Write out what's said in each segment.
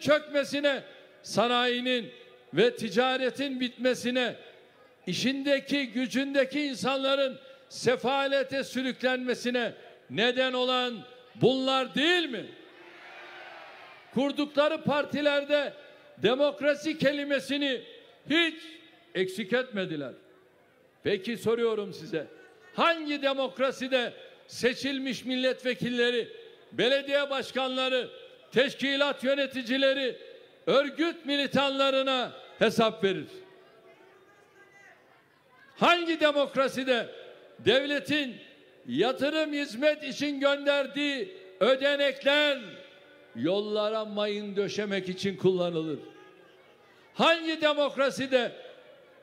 çökmesine, sanayinin ve ticaretin bitmesine, işindeki, gücündeki insanların sefalete sürüklenmesine neden olan bunlar değil mi? Kurdukları partilerde demokrasi kelimesini hiç eksik etmediler. Peki soruyorum size, hangi demokraside seçilmiş milletvekilleri, belediye başkanları, teşkilat yöneticileri, örgüt militanlarına hesap verir? Hangi demokraside devletin yatırım hizmet için gönderdiği ödenekler yollara mayın döşemek için kullanılır? Hangi demokraside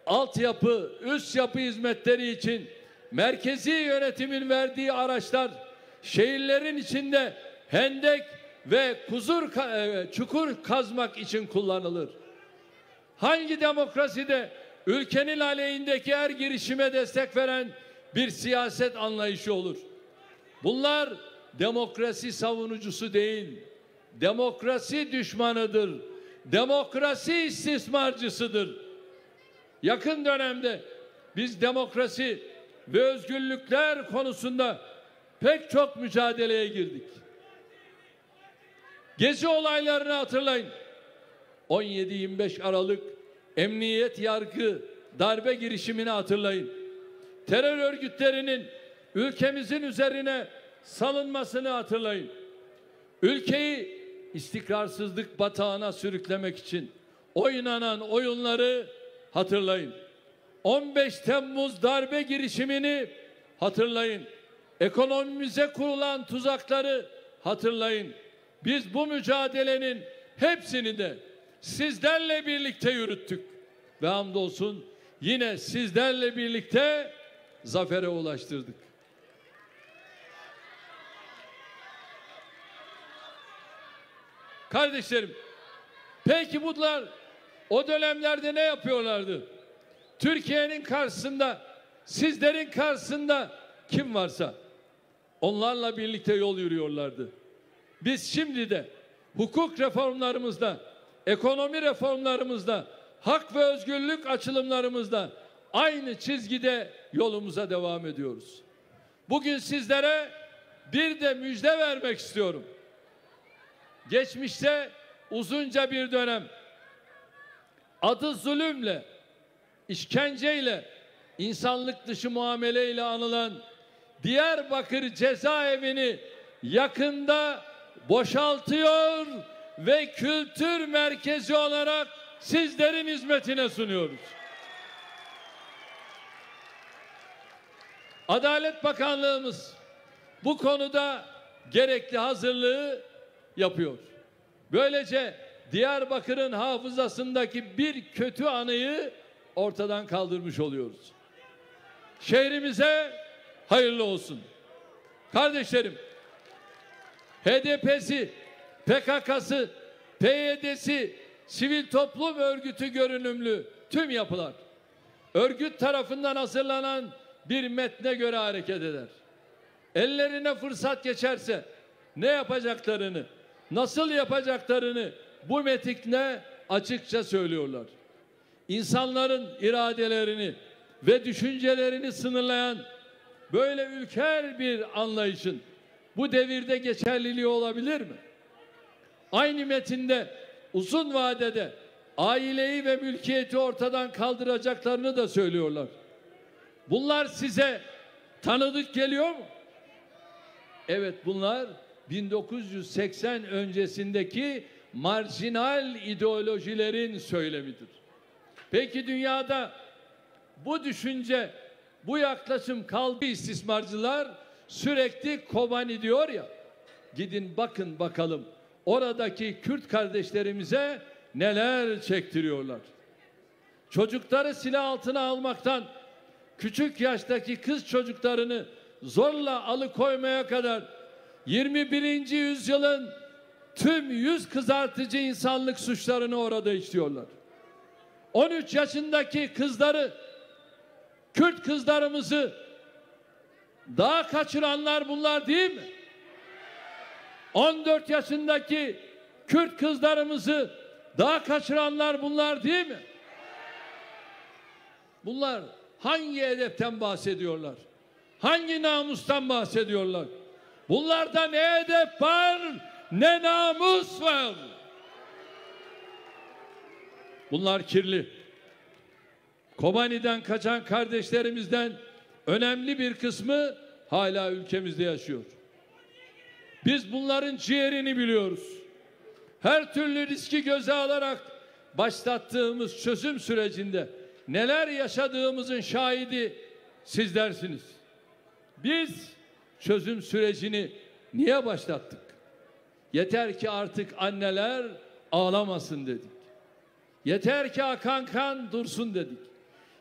altyapı, üst yapı hizmetleri için merkezi yönetimin verdiği araçlar şehirlerin içinde hendek ve çukur kazmak için kullanılır? Hangi demokraside ülkenin aleyhindeki her girişime destek veren bir siyaset anlayışı olur? Bunlar demokrasi savunucusu değil, demokrasi düşmanıdır, demokrasi istismarcısıdır. Yakın dönemde biz demokrasi ve özgürlükler konusunda pek çok mücadeleye girdik. Gezi olaylarını hatırlayın. 17-25 Aralık emniyet, yargı, darbe girişimini hatırlayın. Terör örgütlerinin ülkemizin üzerine salınmasını hatırlayın. Ülkeyi istikrarsızlık batağına sürüklemek için oynanan oyunları hatırlayın. 15 Temmuz darbe girişimini hatırlayın. Ekonomimize kurulan tuzakları hatırlayın. Biz bu mücadelenin hepsini de sizlerle birlikte yürüttük. Ve hamdolsun yine sizlerle birlikte zafere ulaştırdık. Kardeşlerim, peki bunlar o dönemlerde ne yapıyorlardı? Türkiye'nin karşısında, sizlerin karşısında kim varsa onlarla birlikte yol yürüyorlardı. Biz şimdi de hukuk reformlarımızda, ekonomi reformlarımızda, hak ve özgürlük açılımlarımızda aynı çizgide yolumuza devam ediyoruz. Bugün sizlere bir de müjde vermek istiyorum. Geçmişte uzunca bir dönem adı zulümle, işkenceyle, insanlık dışı muameleyle anılan Diyarbakır cezaevini yakında boşaltıyor ve kültür merkezi olarak sizlerin hizmetine sunuyoruz. Adalet Bakanlığımız bu konuda gerekli hazırlığı yapıyor. Böylece Diyarbakır'ın hafızasındaki bir kötü anıyı ortadan kaldırmış oluyoruz. Şehrimize hayırlı olsun. Kardeşlerim, HDP'si, PKK'sı, PYD'si, sivil toplum örgütü görünümlü tüm yapılar örgüt tarafından hazırlanan bir metne göre hareket eder. Ellerine fırsat geçerse ne yapacaklarını, nasıl yapacaklarını bu metinde açıkça söylüyorlar. İnsanların iradelerini ve düşüncelerini sınırlayan böyle ülker bir anlayışın bu devirde geçerliliği olabilir mi? Aynı metinde uzun vadede aileyi ve mülkiyeti ortadan kaldıracaklarını da söylüyorlar. Bunlar size tanıdık geliyor mu? Evet, bunlar 1980 öncesindeki marjinal ideolojilerin söylemidir. Peki dünyada bu düşünce, bu yaklaşım kaldı, istismarcılar sürekli Kobani diyor ya, gidin bakın bakalım oradaki Kürt kardeşlerimize neler çektiriyorlar. Çocukları silah altına almaktan, küçük yaştaki kız çocuklarını zorla alıkoymaya kadar 21. yüzyılın tüm yüz kızartıcı insanlık suçlarını orada işliyorlar. 13 yaşındaki kızları, Kürt kızlarımızı daha kaçıranlar bunlar değil mi? 14 yaşındaki Kürt kızlarımızı dağa kaçıranlar bunlar değil mi? Bunlar hangi edepten bahsediyorlar? Hangi namustan bahsediyorlar? Bunlarda ne edep var, ne namus var. Bunlar kirli. Kobani'den kaçan kardeşlerimizden önemli bir kısmı hala ülkemizde yaşıyor. Biz bunların ciğerini biliyoruz. Her türlü riski göze alarak başlattığımız çözüm sürecinde neler yaşadığımızın şahidi sizlersiniz. Biz çözüm sürecini niye başlattık? Yeter ki artık anneler ağlamasın dedik. Yeter ki akan kan dursun dedik.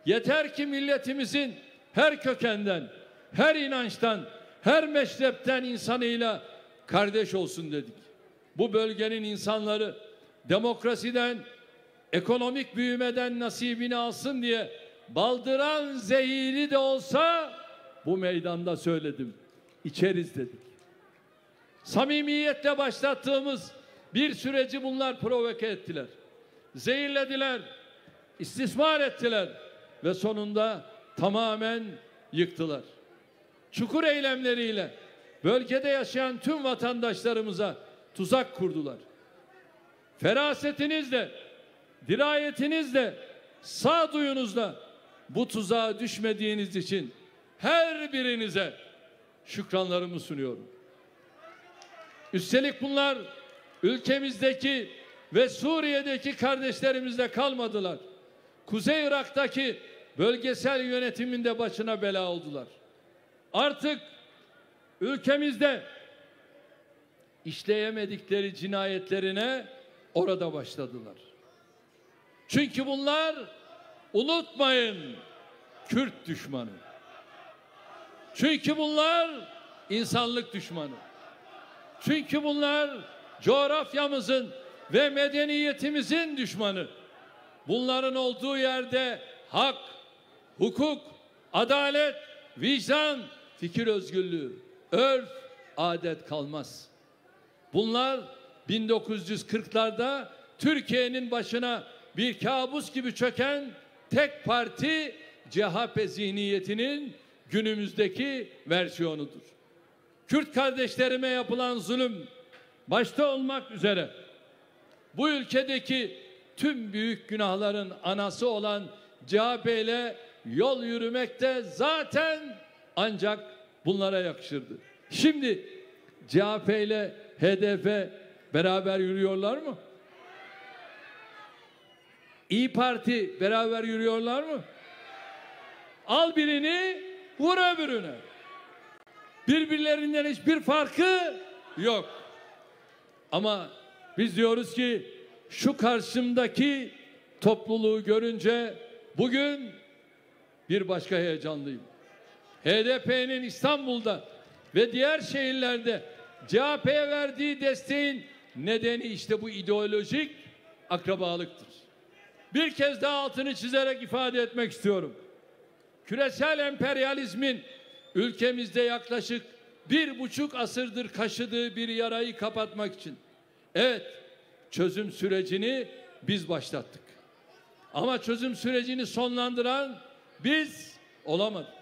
Yeter ki milletimizin her kökenden, her inançtan, her meşrepten insanıyla kardeş olsun dedik. Bu bölgenin insanları demokrasiden, ekonomik büyümeden nasibini alsın diye baldıran zehiri de olsa bu meydanda söyledim. İçeriz dedik. Samimiyetle başlattığımız bir süreci bunlar provoke ettiler. Zehirlediler, istismar ettiler ve sonunda tamamen yıktılar. Çukur eylemleriyle bölgede yaşayan tüm vatandaşlarımıza tuzak kurdular. Ferasetinizle, dirayetinizle, sağduyunuzla bu tuzağa düşmediğiniz için her birinize şükranlarımı sunuyorum. Üstelik bunlar ülkemizdeki ve Suriye'deki kardeşlerimizle kalmadılar. Kuzey Irak'taki bölgesel yönetiminde başına bela oldular. Artık ülkemizde işleyemedikleri cinayetlerine orada başladılar. Çünkü bunlar, unutmayın, Kürt düşmanı. Çünkü bunlar insanlık düşmanı. Çünkü bunlar coğrafyamızın ve medeniyetimizin düşmanı. Bunların olduğu yerde hak, hukuk, adalet, vicdan, fikir özgürlüğü, örf, adet kalmaz. Bunlar 1940'larda Türkiye'nin başına bir kabus gibi çöken tek parti CHP zihniyetinin günümüzdeki versiyonudur. Kürt kardeşlerime yapılan zulüm başta olmak üzere bu ülkedeki tüm büyük günahların anası olan CHP ile yol yürümek de zaten ancak bunlara yakışırdı. Şimdi CHP ile HDP beraber yürüyorlar mı? İYİ Parti beraber yürüyorlar mı? Al birini, vur öbürüne. Birbirlerinden hiçbir farkı yok. Ama biz diyoruz ki şu karşımdaki topluluğu görünce bugün bir başka heyecanlıyım. HDP'nin İstanbul'da ve diğer şehirlerde CHP'ye verdiği desteğin nedeni işte bu ideolojik akrabalıktır. Bir kez daha altını çizerek ifade etmek istiyorum. Küresel emperyalizmin ülkemizde yaklaşık 1,5 asırdır kaşıdığı bir yarayı kapatmak için, evet, çözüm sürecini biz başlattık. Ama çözüm sürecini sonlandıran biz olamadık.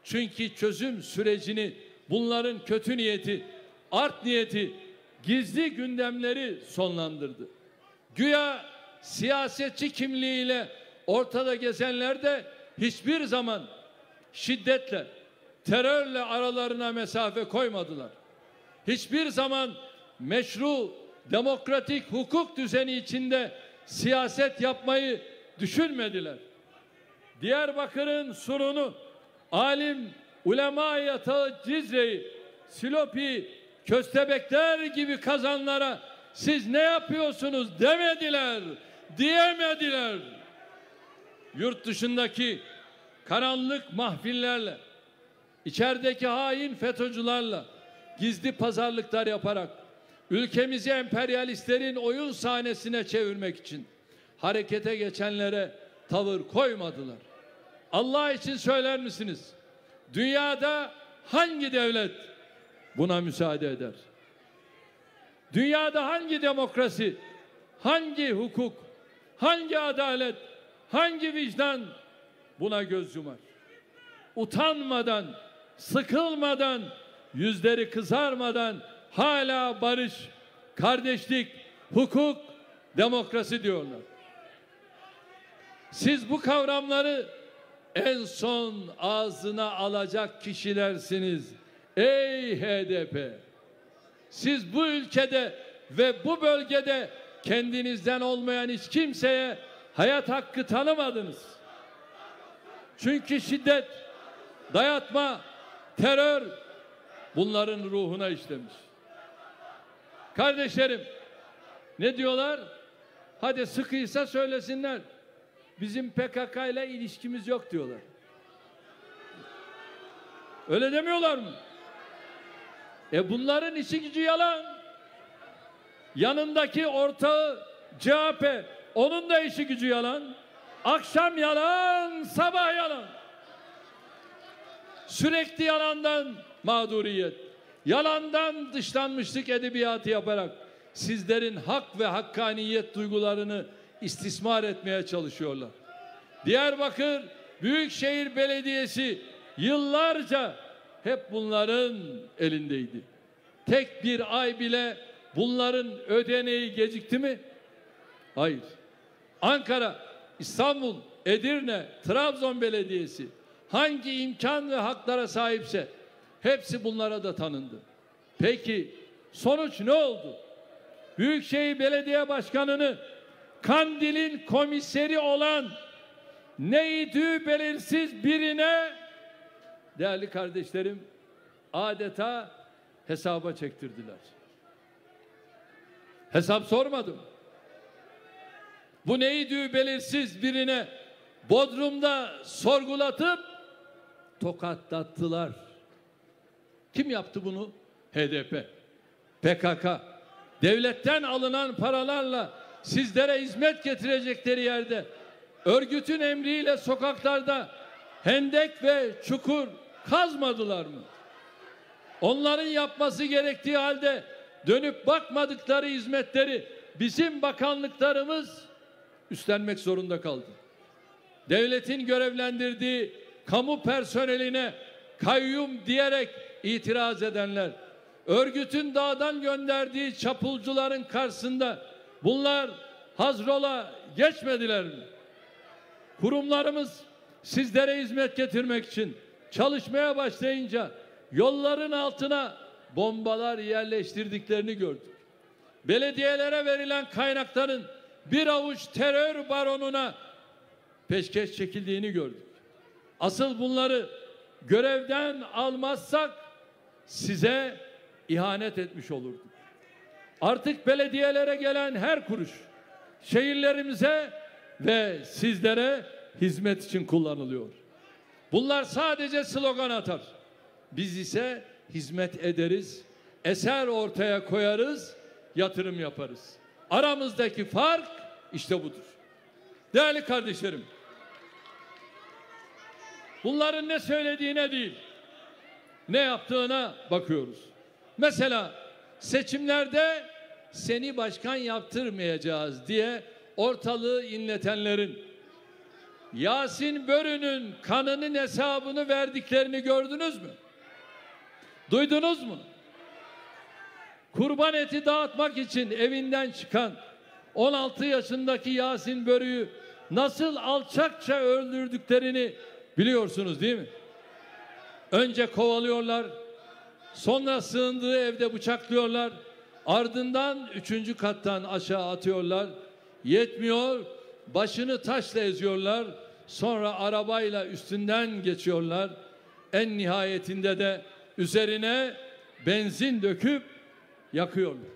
Çünkü çözüm sürecini bunların kötü niyeti, art niyeti, gizli gündemleri sonlandırdı. Güya siyasetçi kimliğiyle ortada gezenler de hiçbir zaman şiddetle, terörle aralarına mesafe koymadılar. Hiçbir zaman meşru, demokratik hukuk düzeni içinde siyaset yapmayı düşünmediler. Diyarbakır'ın Surunu, alim, ulema yatağı Cizre'yi, Silopi, Köstebekler gibi kazanlara siz ne yapıyorsunuz demediler, diyemediler. Yurt dışındaki karanlık mahfillerle, içerideki hain FETÖ'cülerle gizli pazarlıklar yaparak ülkemizi emperyalistlerin oyun sahnesine çevirmek için harekete geçenlere tavır koymadılar. Allah için söyler misiniz? Dünyada hangi devlet buna müsaade eder? Dünyada hangi demokrasi, hangi hukuk, hangi adalet, hangi vicdan buna göz yumar? Utanmadan, sıkılmadan, yüzleri kızarmadan hala barış, kardeşlik, hukuk, demokrasi diyorlar. Siz bu kavramları en son ağzına alacak kişilersiniz. Ey HDP! Siz bu ülkede ve bu bölgede kendinizden olmayan hiç kimseye hayat hakkı tanımadınız. Çünkü şiddet, dayatma, terör bunların ruhuna işlemiş. Kardeşlerim, ne diyorlar? Hadi sıkıysa söylesinler. Bizim PKK ile ilişkimiz yok diyorlar. Öyle demiyorlar mı? Bunların işi gücü yalan. Yanındaki ortağı CHP, onun da işi gücü yalan. Akşam yalan, sabah yalan. Sürekli yalandan mağduriyet, yalandan dışlanmışlık edebiyatı yaparak sizlerin hak ve hakkaniyet duygularını istismar etmeye çalışıyorlar. Diyarbakır Büyükşehir Belediyesi yıllarca hep bunların elindeydi. Tek bir ay bile bunların ödeneği gecikti mi? Hayır. Ankara, İstanbul, Edirne, Trabzon Belediyesi hangi imkan ve haklara sahipse hepsi bunlara da tanındı. Peki sonuç ne oldu? Büyükşehir Belediye Başkanı'nı Kandil'in komiseri olan neydi belirsiz birine, değerli kardeşlerim, adeta hesaba çektirdiler. Hesap sormadım. Bu neydi belirsiz birine Bodrum'da sorgulatıp tokatlattılar. Kim yaptı bunu? HDP, PKK. Devletten alınan paralarla sizlere hizmet getirecekleri yerde örgütün emriyle sokaklarda hendek ve çukur kazmadılar mı? Onların yapması gerektiği halde dönüp bakmadıkları hizmetleri bizim bakanlıklarımız üstlenmek zorunda kaldı. Devletin görevlendirdiği kamu personeline kayyum diyerek itiraz edenler, örgütün dağdan gönderdiği çapulcuların karşısında bunlar hazrola geçmediler mi? Kurumlarımız sizlere hizmet getirmek için çalışmaya başlayınca yolların altına bombalar yerleştirdiklerini gördük. Belediyelere verilen kaynakların bir avuç terör baronuna peşkeş çekildiğini gördük. Asıl bunları görevden almazsak size ihanet etmiş olurduk. Artık belediyelere gelen her kuruş şehirlerimize ve sizlere hizmet için kullanılıyor. Bunlar sadece slogan atar. Biz ise hizmet ederiz, eser ortaya koyarız, yatırım yaparız. Aramızdaki fark işte budur. Değerli kardeşlerim, bunların ne söylediğine değil, ne yaptığına bakıyoruz. Mesela seçimlerde seni başkan yaptırmayacağız diye ortalığı inletenlerin Yasin Börü'nün kanının hesabını verdiklerini gördünüz mü? Duydunuz mu? Kurban eti dağıtmak için evinden çıkan 16 yaşındaki Yasin Börü'yü nasıl alçakça öldürdüklerini biliyorsunuz değil mi? Önce kovalıyorlar, sonra sığındığı evde bıçaklıyorlar, ardından 3. kattan aşağı atıyorlar. Yetmiyor, başını taşla eziyorlar, sonra arabayla üstünden geçiyorlar. En nihayetinde de üzerine benzin döküp yakıyorlar.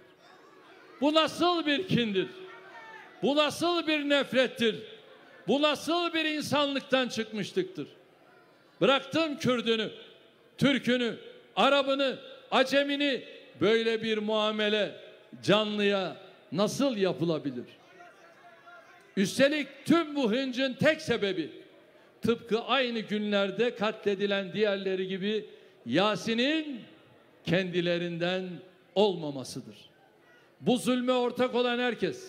Bu nasıl bir kindir? Bu nasıl bir nefrettir? Bu nasıl bir insanlıktan çıkmışlıktır? Bıraktım Kürdünü, Türkünü, Arabını, Acemini, böyle bir muamele canlıya nasıl yapılabilir? Üstelik tüm bu hıncın tek sebebi tıpkı aynı günlerde katledilen diğerleri gibi Yasin'in kendilerinden olmamasıdır. Bu zulme ortak olan herkes,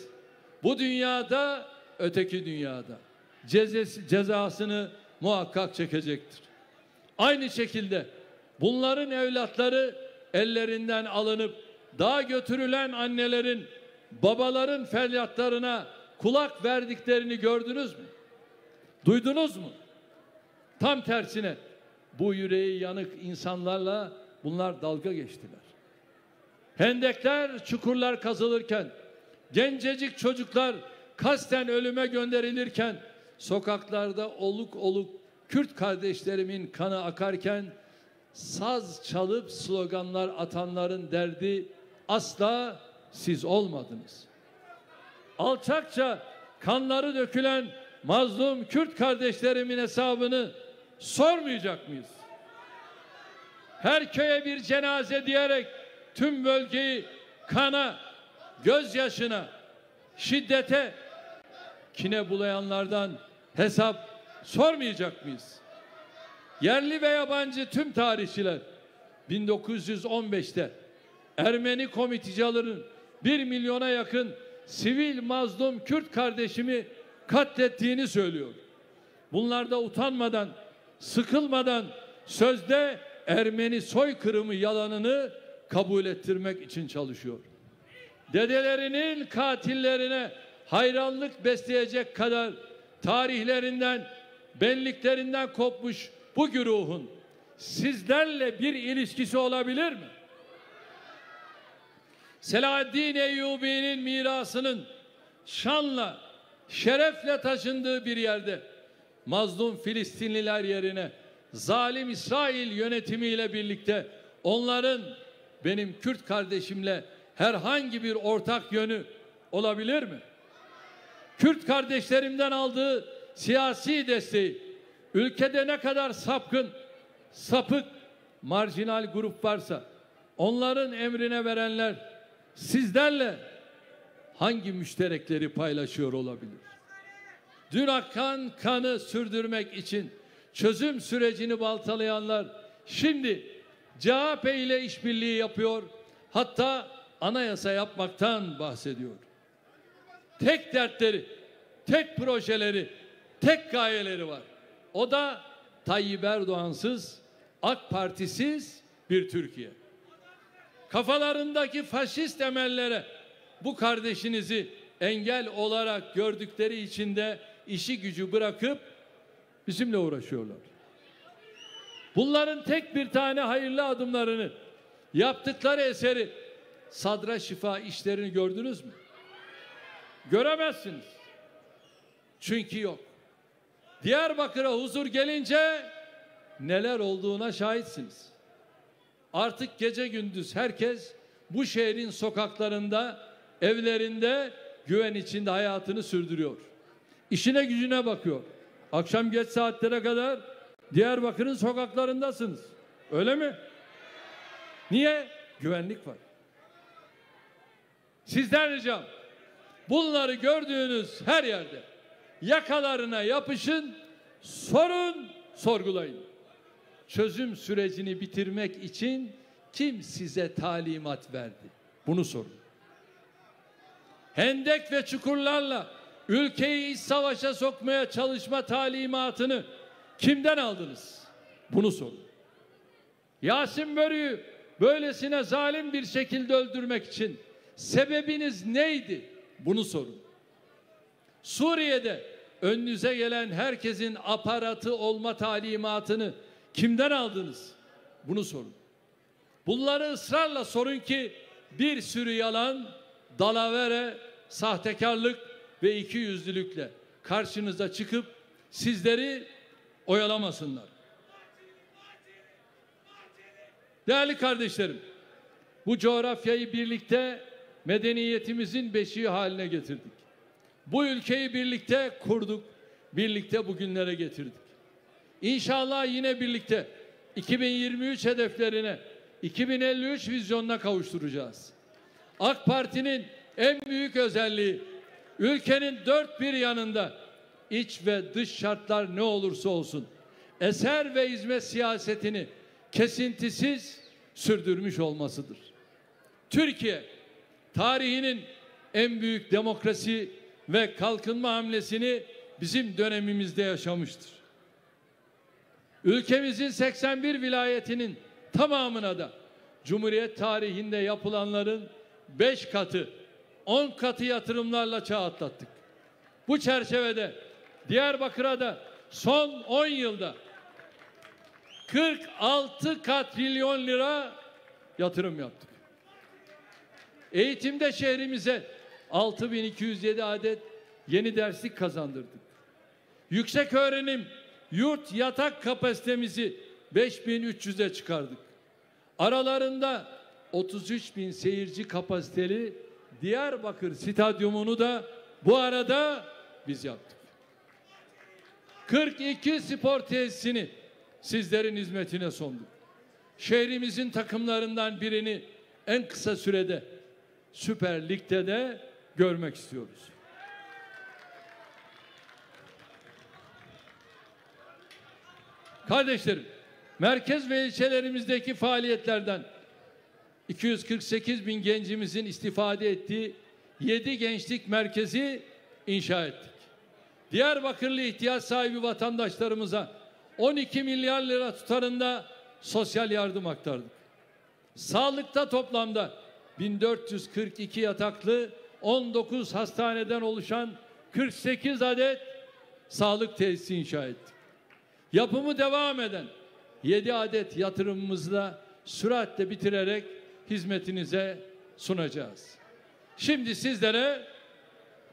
bu dünyada, öteki dünyada cezasını muhakkak çekecektir. Aynı şekilde bunların evlatları ellerinden alınıp dağa götürülen annelerin, babaların feryatlarına kulak verdiklerini gördünüz mü? Duydunuz mu? Tam tersine bu yüreği yanık insanlarla bunlar dalga geçtiler. Hendekler, çukurlar kazılırken, gencecik çocuklar kasten ölüme gönderilirken, sokaklarda oluk oluk Kürt kardeşlerimin kanı akarken, saz çalıp sloganlar atanların derdi asla siz olmadınız. Alçakça kanları dökülen mazlum Kürt kardeşlerimin hesabını sormayacak mıyız? Her köye bir cenaze diyerek tüm bölgeyi kana, gözyaşına, şiddete, kine bulayanlardan hesap sormayacak mıyız? Yerli ve yabancı tüm tarihçiler 1915'te Ermeni komitacıların 1 milyona yakın sivil mazlum Kürt kardeşimi katlettiğini söylüyor. Bunlar da utanmadan, sıkılmadan sözde Ermeni soykırımı yalanını kabul ettirmek için çalışıyor. Dedelerinin katillerine hayranlık besleyecek kadar tarihlerinden, benliklerinden kopmuş bu güruhun sizlerle bir ilişkisi olabilir mi? Selahaddin Eyyubi'nin mirasının şanla, şerefle taşındığı bir yerde mazlum Filistinliler yerine zalim İsrail yönetimiyle birlikte onların benim Kürt kardeşimle herhangi bir ortak yönü olabilir mi? Kürt kardeşlerimden aldığı siyasi desteği, ülkede ne kadar sapkın, sapık, marjinal grup varsa onların emrine verenler sizlerle hangi müşterekleri paylaşıyor olabilir? Dün akan kanı sürdürmek için çözüm sürecini baltalayanlar şimdi CHP ile işbirliği yapıyor, hatta anayasa yapmaktan bahsediyor. Tek dertleri, tek projeleri, tek gayeleri var. O da Tayyip Erdoğan'sız, AK Parti'siz bir Türkiye. Kafalarındaki faşist emellere bu kardeşinizi engel olarak gördükleri için de işi gücü bırakıp bizimle uğraşıyorlar. Bunların tek bir tane hayırlı adımlarını, yaptıkları eseri, sadra şifa işlerini gördünüz mü? Göremezsiniz. Çünkü yok. Diyarbakır'a huzur gelince neler olduğuna şahitsiniz. Artık gece gündüz herkes bu şehrin sokaklarında, evlerinde güven içinde hayatını sürdürüyor. İşine gücüne bakıyor. Akşam geç saatlere kadar Diyarbakır'ın sokaklarındasınız. Öyle mi? Niye? Güvenlik var. Sizden ricam, bunları gördüğünüz her yerde yakalarına yapışın, sorun, sorgulayın. Çözüm sürecini bitirmek için kim size talimat verdi? Bunu sorun. Hendek ve çukurlarla ülkeyi iç savaşa sokmaya çalışma talimatını kimden aldınız? Bunu sorun. Yasin Börü'yü böylesine zalim bir şekilde öldürmek için sebebiniz neydi? Bunu sorun. Suriye'de önünüze gelen herkesin aparatı olma talimatını kimden aldınız? Bunu sorun. Bunları ısrarla sorun ki bir sürü yalan, dalavere, sahtekarlık ve ikiyüzlülükle karşınıza çıkıp sizleri oyalamasınlar. Değerli kardeşlerim, bu coğrafyayı birlikte medeniyetimizin beşiği haline getirdik. Bu ülkeyi birlikte kurduk, birlikte bugünlere getirdik. İnşallah yine birlikte 2023 hedeflerine, 2053 vizyonuna kavuşturacağız. AK Parti'nin en büyük özelliği, ülkenin dört bir yanında iç ve dış şartlar ne olursa olsun eser ve hizmet siyasetini kesintisiz sürdürmüş olmasıdır. Türkiye tarihinin en büyük demokrasi ve kalkınma hamlesini bizim dönemimizde yaşamıştır. Ülkemizin 81 vilayetinin tamamına da Cumhuriyet tarihinde yapılanların 5 katı, 10 katı yatırımlarla çağ atlattık. Bu çerçevede Diyarbakır'a da son 10 yılda 46 katrilyon lira yatırım yaptık. Eğitimde şehrimize 6207 adet yeni derslik kazandırdık. Yüksek öğrenim yurt yatak kapasitemizi 5300'e çıkardık. Aralarında 33.000 seyirci kapasiteli Diyarbakır Stadyumunu da bu arada biz yaptık. 42 spor tesisini sizlerin hizmetine sunduk. Şehrimizin takımlarından birini en kısa sürede Süper Lig'de de görmek istiyoruz. Kardeşlerim, merkez ve ilçelerimizdeki faaliyetlerden 248 bin gencimizin istifade ettiği 7 gençlik merkezi inşa ettik. Diyarbakırlı ihtiyaç sahibi vatandaşlarımıza 12 milyar lira tutarında sosyal yardım aktardık. Sağlıkta toplamda 1442 yataklı 19 hastaneden oluşan 48 adet sağlık tesisi inşa ettik. Yapımı devam eden 7 adet yatırımımızı da süratle bitirerek hizmetinize sunacağız. Şimdi sizlere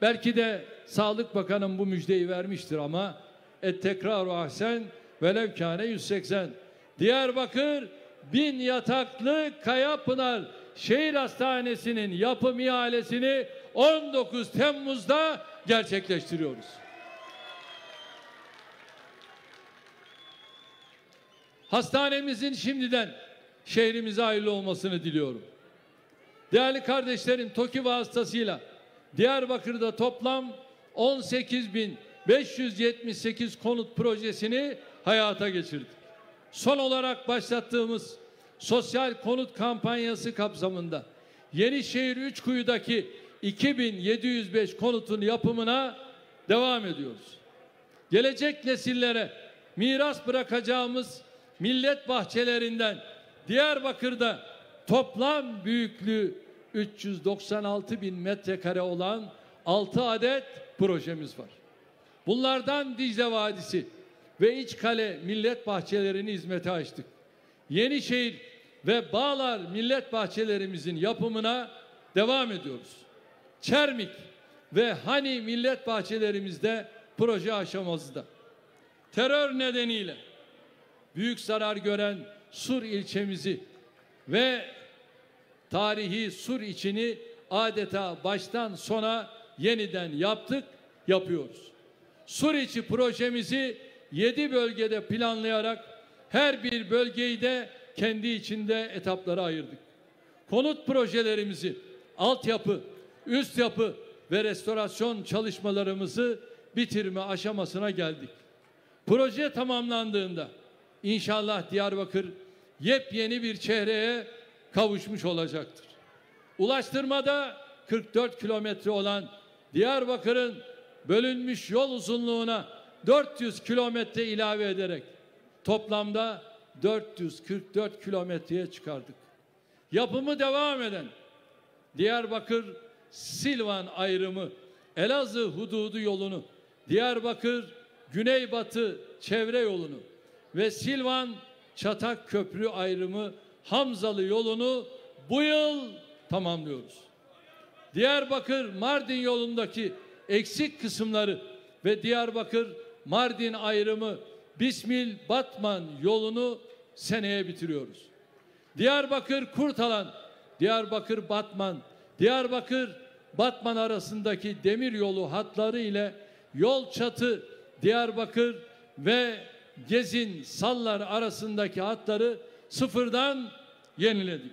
belki de Sağlık Bakanım bu müjdeyi vermiştir ama tekrar-u ahsen velev kâne 180 Diyarbakır 1000 yataklı Kayapınar Şehir Hastanesi'nin yapım ihalesini 19 Temmuz'da gerçekleştiriyoruz. Hastanemizin şimdiden şehrimize hayırlı olmasını diliyorum. Değerli kardeşlerim, TOKİ vasıtasıyla Diyarbakır'da toplam 18.578 konut projesini hayata geçirdik. Son olarak başlattığımız sosyal konut kampanyası kapsamında Yenişehir Üçkuyu'daki 2705 konutun yapımına devam ediyoruz. Gelecek nesillere miras bırakacağımız millet bahçelerinden Diyarbakır'da toplam büyüklüğü 396 bin metrekare olan 6 adet projemiz var. Bunlardan Dicle Vadisi ve İçkale millet bahçelerini hizmete açtık. Yenişehir ve Bağlar millet bahçelerimizin yapımına devam ediyoruz. Çermik ve Hani millet bahçelerimizde proje aşamasında. Terör nedeniyle büyük zarar gören Sur ilçemizi ve tarihi Sur içini adeta baştan sona yeniden yaptık, yapıyoruz. Sur içi projemizi 7 bölgede planlayarak her bir bölgeyi de kendi içinde etaplara ayırdık. Konut projelerimizi, altyapı, üst yapı ve restorasyon çalışmalarımızı bitirme aşamasına geldik. Proje tamamlandığında İnşallah Diyarbakır yepyeni bir çehreye kavuşmuş olacaktır. Ulaştırmada 44 kilometre olan Diyarbakır'ın bölünmüş yol uzunluğuna 400 kilometre ilave ederek toplamda 444 kilometreye çıkardık. Yapımı devam eden Diyarbakır-Silvan ayrımı, Elazığ hududu yolunu, Diyarbakır Güneybatı çevre yolunu ve Silvan Çatak Köprü ayrımı Hamzalı yolunu bu yıl tamamlıyoruz. Diyarbakır-Mardin yolundaki eksik kısımları ve Diyarbakır-Mardin ayrımı Bismil-Batman yolunu seneye bitiriyoruz. Diyarbakır-Kurtalan, Diyarbakır-Batman, Diyarbakır-Batman arasındaki demir yolu hatları ile Yolçatı, Diyarbakır ve Gezin, Sallar arasındaki hatları sıfırdan yeniledik.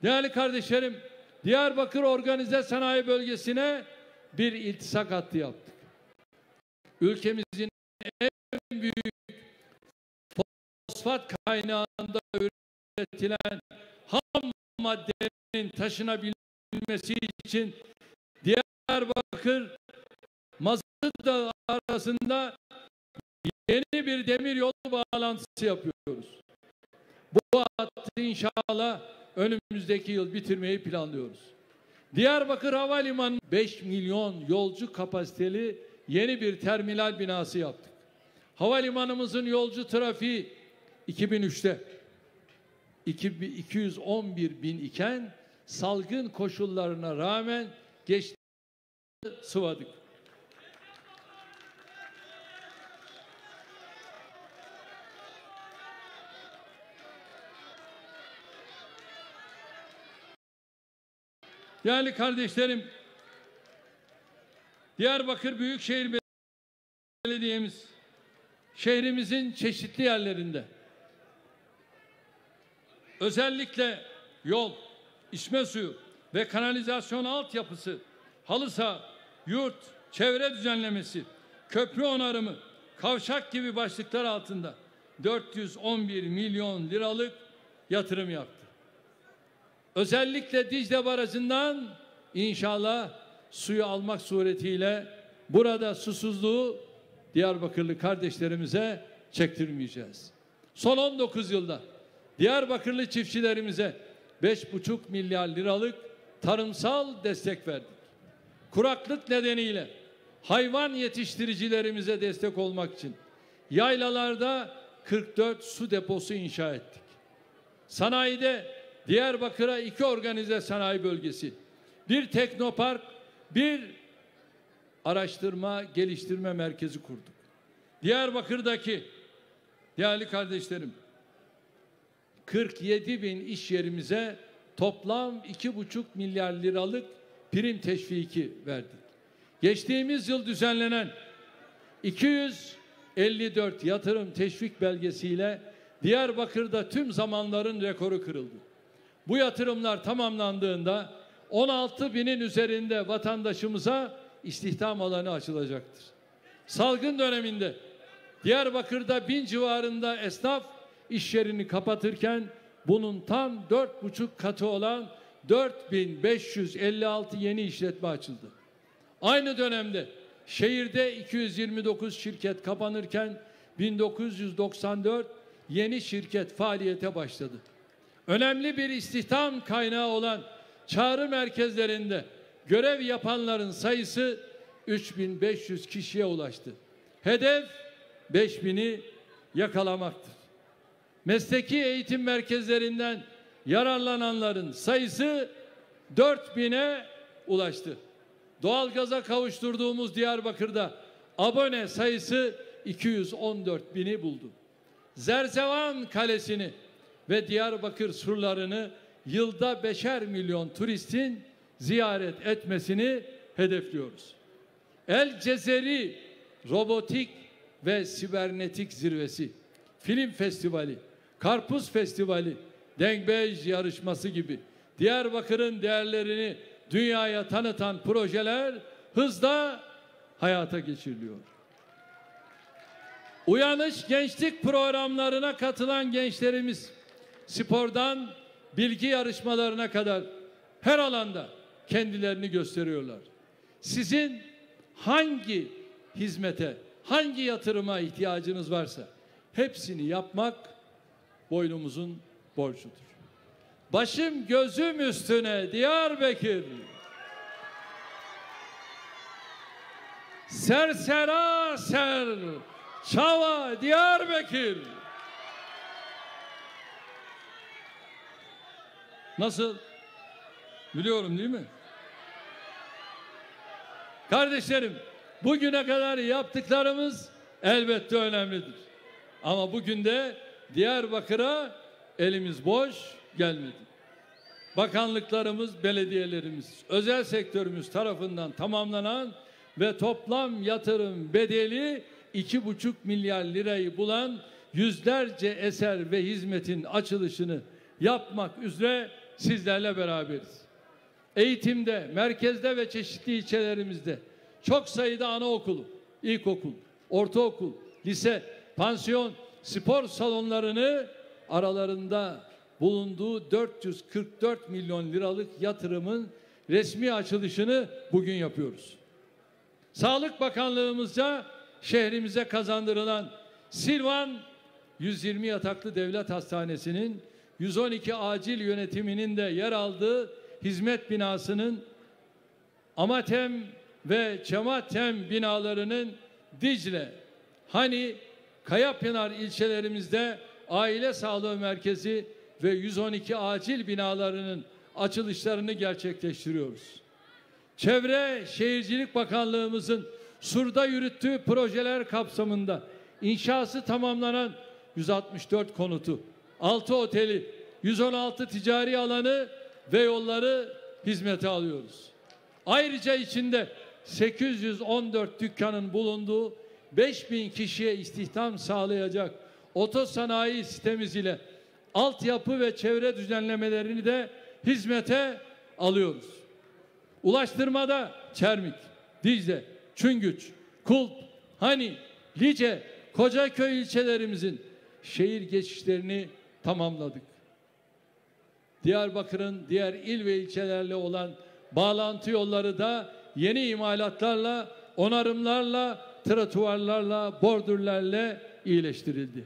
Değerli kardeşlerim, Diyarbakır Organize Sanayi Bölgesi'ne bir iltisak hattı yaptık. Ülkemizin en büyük fosfat kaynağında üretilen ham maddenin taşınabilir geçirebilmesi için Diyarbakır Mazıt arasında yeni bir demiryolu bağlantısı yapıyoruz. Bu hattı inşallah önümüzdeki yıl bitirmeyi planlıyoruz. Diyarbakır Havalimanı 5 milyon yolcu kapasiteli yeni bir terminal binası yaptık. Havalimanımızın yolcu trafiği 2003'te 211 bin iken salgın koşullarına rağmen geçti sıvadık. Değerli kardeşlerim, Diyarbakır Büyükşehir Belediye'miz şehrimizin çeşitli yerlerinde özellikle yol, içme suyu ve kanalizasyon altyapısı, halı saha, yurt, çevre düzenlemesi, köprü onarımı, kavşak gibi başlıklar altında 411 milyon liralık yatırım yaptı. Özellikle Dicle Barajı'ndan inşallah suyu almak suretiyle burada susuzluğu Diyarbakırlı kardeşlerimize çektirmeyeceğiz. Son 19 yılda Diyarbakırlı çiftçilerimize 5,5 milyar liralık tarımsal destek verdik. Kuraklık nedeniyle hayvan yetiştiricilerimize destek olmak için yaylalarda 44 su deposu inşa ettik. Sanayide Diyarbakır'a 2 organize sanayi bölgesi, 1 teknopark, 1 araştırma geliştirme merkezi kurduk. Diyarbakır'daki değerli kardeşlerim 47 bin iş yerimize toplam 2,5 milyar liralık prim teşviki verdik. Geçtiğimiz yıl düzenlenen 254 yatırım teşvik belgesiyle Diyarbakır'da tüm zamanların rekoru kırıldı. Bu yatırımlar tamamlandığında 16 binin üzerinde vatandaşımıza istihdam alanı açılacaktır. Salgın döneminde Diyarbakır'da 1000 civarında esnaf iş yerini kapatırken bunun tam 4,5 katı olan 4556 yeni işletme açıldı. Aynı dönemde şehirde 229 şirket kapanırken 1994 yeni şirket faaliyete başladı. Önemli bir istihdam kaynağı olan çağrı merkezlerinde görev yapanların sayısı 3500 kişiye ulaştı. Hedef 5000'i yakalamaktır. Mesleki eğitim merkezlerinden yararlananların sayısı 4000'e ulaştı. Doğalgaza kavuşturduğumuz Diyarbakır'da abone sayısı 214.000'i buldu. Zerzevan Kalesi'ni ve Diyarbakır surlarını yılda 5'er milyon turistin ziyaret etmesini hedefliyoruz. El Cezeri Robotik ve Sibernetik Zirvesi, Film Festivali, Karpuz Festivali, Dengbej yarışması gibi Diyarbakır'ın değerlerini dünyaya tanıtan projeler hızla hayata geçiriliyor. Uyanış gençlik programlarına katılan gençlerimiz spordan bilgi yarışmalarına kadar her alanda kendilerini gösteriyorlar. Sizin hangi hizmete, hangi yatırıma ihtiyacınız varsa hepsini yapmak boynumuzun borcudur. Başım gözüm üstüne Diyarbakır. Sersera ser Çava Diyarbakır. Nasıl? Biliyorum değil mi? Kardeşlerim, bugüne kadar yaptıklarımız elbette önemlidir. Ama bugün de Diyarbakır'a elimiz boş gelmedi. Bakanlıklarımız, belediyelerimiz, özel sektörümüz tarafından tamamlanan ve toplam yatırım bedeli 2,5 milyar lirayı bulan yüzlerce eser ve hizmetin açılışını yapmak üzere sizlerle beraberiz. Eğitimde, merkezde ve çeşitli ilçelerimizde çok sayıda anaokulu, ilkokul, ortaokul, lise, pansiyon, spor salonlarını aralarında bulunduğu 444 milyon liralık yatırımın resmi açılışını bugün yapıyoruz. Sağlık Bakanlığımızca şehrimize kazandırılan Silvan 120 yataklı devlet hastanesinin 112 acil yönetiminin de yer aldığı hizmet binasının Amatem ve Cematem binalarının Dicle, Hani, Kayapınar ilçelerimizde aile sağlığı merkezi ve 112 acil binalarının açılışlarını gerçekleştiriyoruz. Çevre Şehircilik Bakanlığımızın Sur'da yürüttüğü projeler kapsamında inşası tamamlanan 164 konutu, 6 oteli, 116 ticari alanı ve yolları hizmete alıyoruz. Ayrıca içinde 814 dükkanın bulunduğu 5000 kişiye istihdam sağlayacak otosanayi sitemiz ile altyapı ve çevre düzenlemelerini de hizmete alıyoruz. Ulaştırmada Çermik, Dicle, Çüngüç, Kulp, Hani, Lice, Kocaköy ilçelerimizin şehir geçişlerini tamamladık. Diyarbakır'ın diğer il ve ilçelerle olan bağlantı yolları da yeni imalatlarla, onarımlarla, trotuarlarla, bordürlerle iyileştirildi.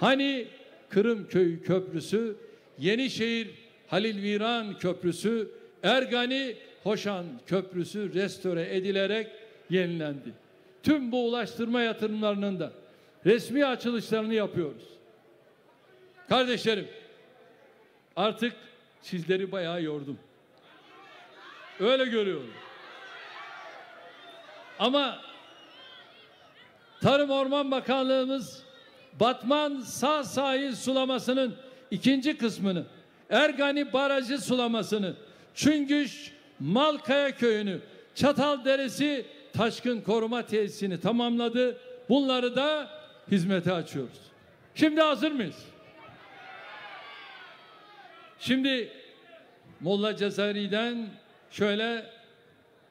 Hani Kırımköy Köprüsü, Yenişehir Halil Viran Köprüsü, Ergani Hoşan Köprüsü restore edilerek yenilendi. Tüm bu ulaştırma yatırımlarının da resmi açılışlarını yapıyoruz. Kardeşlerim, artık sizleri bayağı yordum. Öyle görüyorum. Ama Tarım Orman Bakanlığımız Batman sağ sahil sulamasının ikinci kısmını, Ergani Barajı sulamasını, Çüngüş Malkaya Köyü'nü, Çatalderesi Taşkın Koruma Tesisini tamamladı. Bunları da hizmete açıyoruz. Şimdi hazır mıyız? Şimdi Molla Cezayir'den şöyle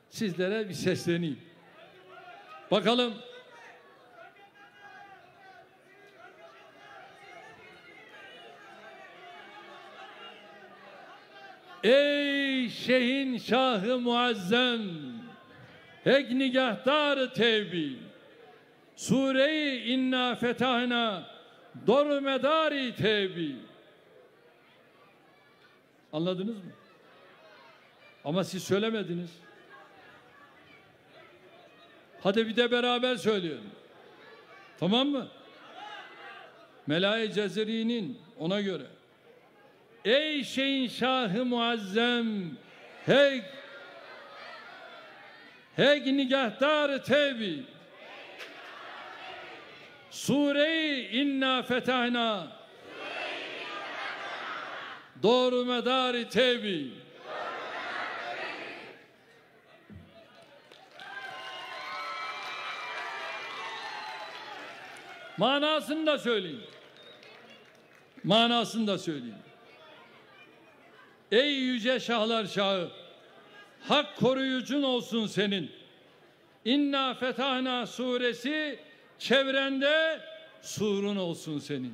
sizlere bir sesleneyim. Bakalım. Ey Şehin Şahı Muazzem, Hek Nigahtar-ı Tevbi, Sure-i İnna Fetahna, Doru Medari Tevbi. Anladınız mı? Ama siz söylemediniz. Hadi bir de beraber söyleyelim. Tamam mı? Melaye Cezeri'nin ona göre. Ey Şeyin Şahı Muazzem, Hek Nigahtar Tevbi, Sure-i İnna Fetahna, Doğru Medari Tevbi. Manasını da söyleyeyim. Manasını da söyleyeyim. Ey yüce şahlar şahı, hak koruyucun olsun senin. İnna Fetahna suresi çevrende surun olsun senin.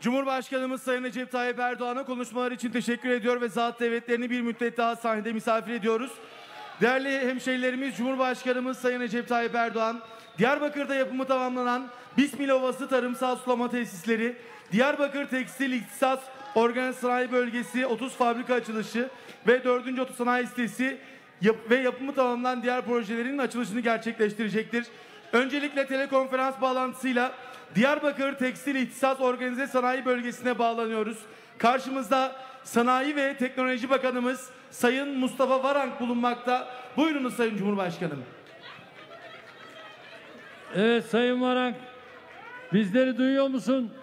Cumhurbaşkanımız Sayın Recep Tayyip Erdoğan'a konuşmaları için teşekkür ediyor ve zat devletlerini bir müddet daha sahnede misafir ediyoruz. Değerli hemşehrilerimiz, Cumhurbaşkanımız Sayın Recep Tayyip Erdoğan, Diyarbakır'da yapımı tamamlanan Bismil Ovası Tarımsal Sulama Tesisleri, Diyarbakır Tekstil İhtisas Organize Sanayi Bölgesi 30 fabrika açılışı ve 4. Otosanayi sitesi ve yapımı tamamlanan diğer projelerin açılışını gerçekleştirecektir. Öncelikle telekonferans bağlantısıyla Diyarbakır Tekstil İhtisas Organize Sanayi Bölgesi'ne bağlanıyoruz. Karşımızda Sanayi ve Teknoloji Bakanımız Sayın Mustafa Varank bulunmakta. Buyurunuz Sayın Cumhurbaşkanım. Evet Sayın Varank, bizleri duyuyor musun?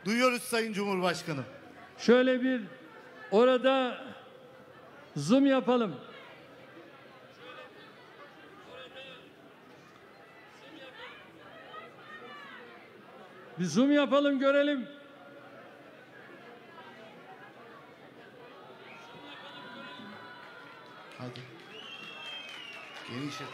Duyuyoruz Sayın Cumhurbaşkanım. Şöyle bir orada zoom yapalım. Bir zoom yapalım görelim. Hadi. Geniş aç.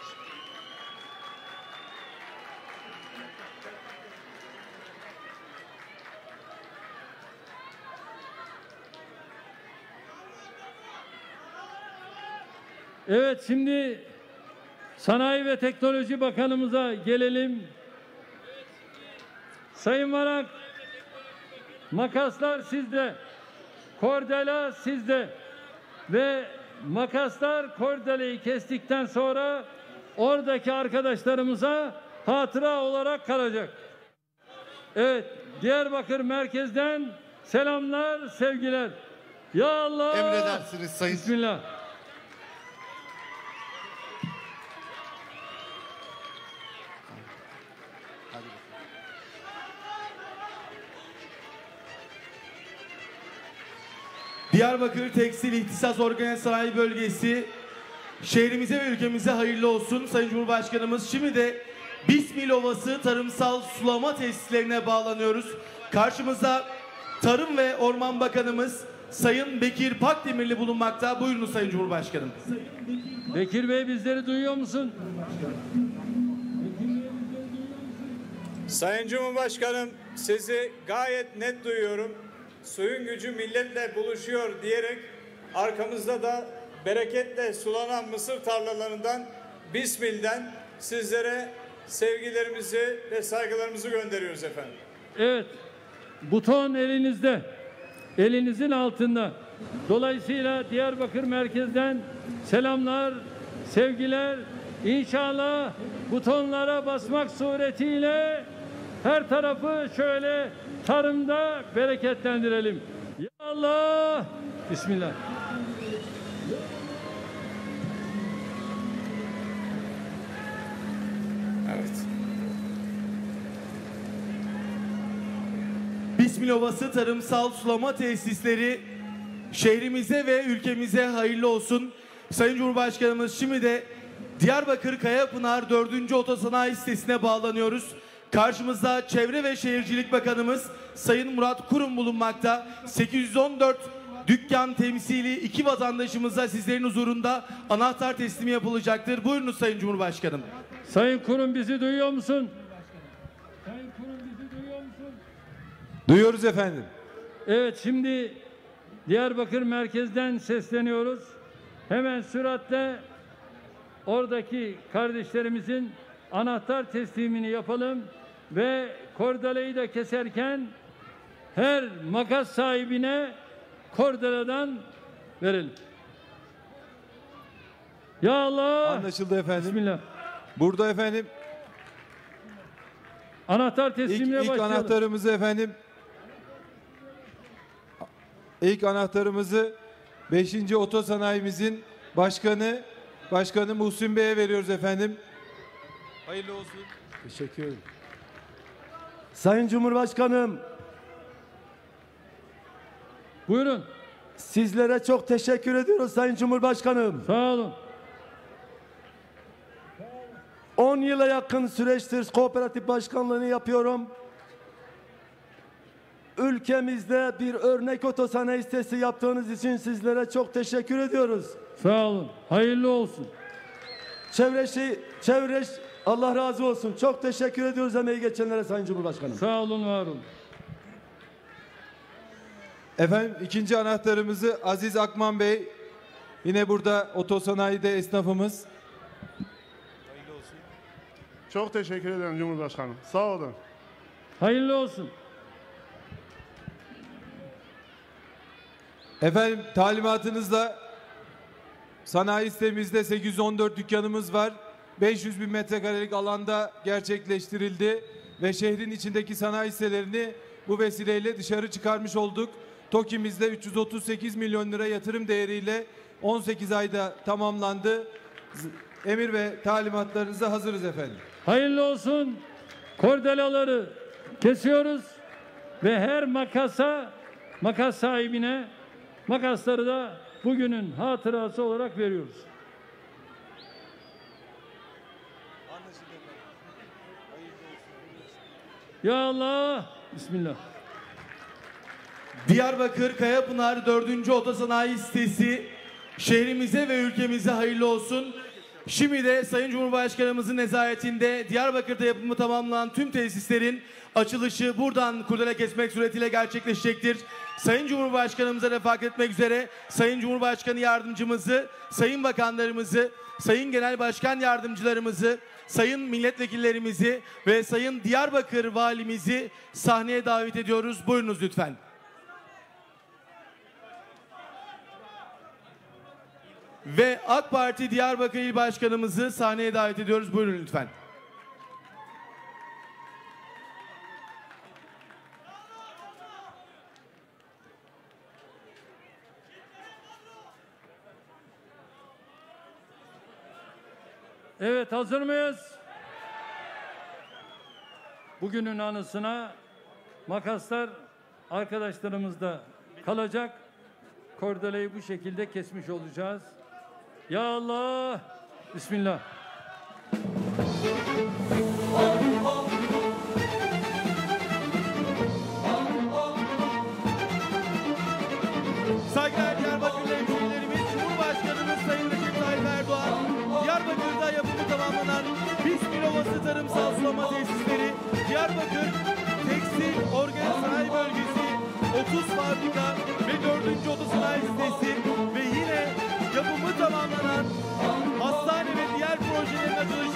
Evet, şimdi Sanayi ve Teknoloji Bakanımıza gelelim. Sayın Varank, makaslar sizde, kordela sizde ve makaslar kordeleyi kestikten sonra oradaki arkadaşlarımıza hatıra olarak kalacak. Evet, Diyarbakır merkezden selamlar, sevgiler. Ya Allah! Emredersiniz Sayın. Bismillah. Hadi. Diyarbakır Tekstil İhtisas Organize Sanayi Bölgesi şehrimize ve ülkemize hayırlı olsun Sayın Cumhurbaşkanımız. Şimdi de Bismil Ovası Tarımsal Sulama Tesislerine bağlanıyoruz. Karşımızda Tarım ve Orman Bakanımız Sayın Bekir Pakdemirli bulunmakta. Buyurunuz Sayın Cumhurbaşkanım. Bekir Bey, bizleri duyuyor musun? Sayın Cumhurbaşkanım, sizi gayet net duyuyorum. Suyun gücü milletle buluşuyor diyerek arkamızda da bereketle sulanan mısır tarlalarından Bismil'den sizlere sevgilerimizi ve saygılarımızı gönderiyoruz efendim. Evet, buton elinizde, elinizin altında. Dolayısıyla Diyarbakır merkezden selamlar, sevgiler. İnşallah butonlara basmak suretiyle her tarafı şöyle tarımda bereketlendirelim. Ya Allah! Bismillah. Evet. Bismil Ovası Tarımsal Sulama Tesisleri şehrimize ve ülkemize hayırlı olsun. Sayın Cumhurbaşkanımız, şimdi de Diyarbakır Kayapınar 4. Otosanayi sitesine bağlanıyoruz. Karşımızda Çevre ve Şehircilik Bakanımız Sayın Murat Kurum bulunmakta. 814 dükkan temsili 2 vatandaşımıza sizlerin huzurunda anahtar teslimi yapılacaktır. Buyurunuz Sayın Cumhurbaşkanım. Sayın Kurum, bizi duyuyor musun? Sayın Kurum, bizi duyuyor musun? Duyuyoruz efendim. Evet, şimdi Diyarbakır merkezden sesleniyoruz. Hemen süratle oradaki kardeşlerimizin anahtar teslimini yapalım ve kordeleyi de keserken her makas sahibine kordeladan verelim. Ya Allah! Anlaşıldı efendim. Bismillah. Burada efendim Anahtar teslimine ilk başlayalım. anahtarımızı efendim ilk anahtarımızı 5. Otosanayimizin Başkanı Muhsin Bey'e veriyoruz efendim. Hayırlı olsun. Teşekkür ederim. Sayın Cumhurbaşkanım, Buyurun. sizlere çok teşekkür ediyoruz Sayın Cumhurbaşkanım. Sağ olun. 10 yıla yakın süreçtir kooperatif başkanlığını yapıyorum. Ülkemizde bir örnek otosanayi sitesi yaptığınız için sizlere çok teşekkür ediyoruz. Sağ olun. Hayırlı olsun. Çevre Allah razı olsun. Çok teşekkür ediyoruz emeği geçenlere Sayın Cumhurbaşkanım. Sağ olun, var olun. Efendim ikinci anahtarımızı Aziz Akman Bey, yine burada otosanayide esnafımız. Çok teşekkür ederim Cumhurbaşkanım. Sağ olun. Hayırlı olsun. Efendim talimatınızla sanayi sitemizde 814 dükkanımız var. 500 bin metrekarelik alanda gerçekleştirildi. ve şehrin içindeki sanayi sitelerini bu vesileyle dışarı çıkarmış olduk. TOKİ'mizde 338 milyon lira yatırım değeriyle 18 ayda tamamlandı. Emir ve talimatlarınıza hazırız efendim. Hayırlı olsun. Kordelaları kesiyoruz ve her makas sahibine makasları da bugünün hatırası olarak veriyoruz. Ya Allah. Bismillah. Diyarbakır Kayapınar 4. Otosanayi sitesi şehrimize ve ülkemize hayırlı olsun. Şimdi de Sayın Cumhurbaşkanımızın nezaretinde Diyarbakır'da yapımı tamamlanan tüm tesislerin açılışı buradan kurdele kesmek suretiyle gerçekleşecektir. Sayın Cumhurbaşkanımıza refakat etmek üzere Sayın Cumhurbaşkanı yardımcımızı, Sayın Bakanlarımızı, Sayın Genel Başkan Yardımcılarımızı, Sayın Milletvekillerimizi ve Sayın Diyarbakır Valimizi sahneye davet ediyoruz. Buyurunuz lütfen. Ve AK Parti Diyarbakır İl Başkanımızı sahneye davet ediyoruz. Buyurun lütfen. Evet, hazır mıyız? Bugünün anısına makaslar arkadaşlarımızda kalacak. Kordeleyi bu şekilde kesmiş olacağız. Ya Allah. Bismillah. Saygıdeğer Diyarbakırlı hemşehrilerimiz, Cumhurbaşkanımız Sayın Recep Tayyip Erdoğan, Diyarbakır'da yapımı tamamlanan Bismil Ovası Tarımsal Sulama Tesisleri, Diyarbakır Tekstil Organik Sanayi Bölgesi, 30 fabrika ve 4. Otosanayi sitesi ve yine yapımı tamamlanan hastane ve diğer projelerin açılışı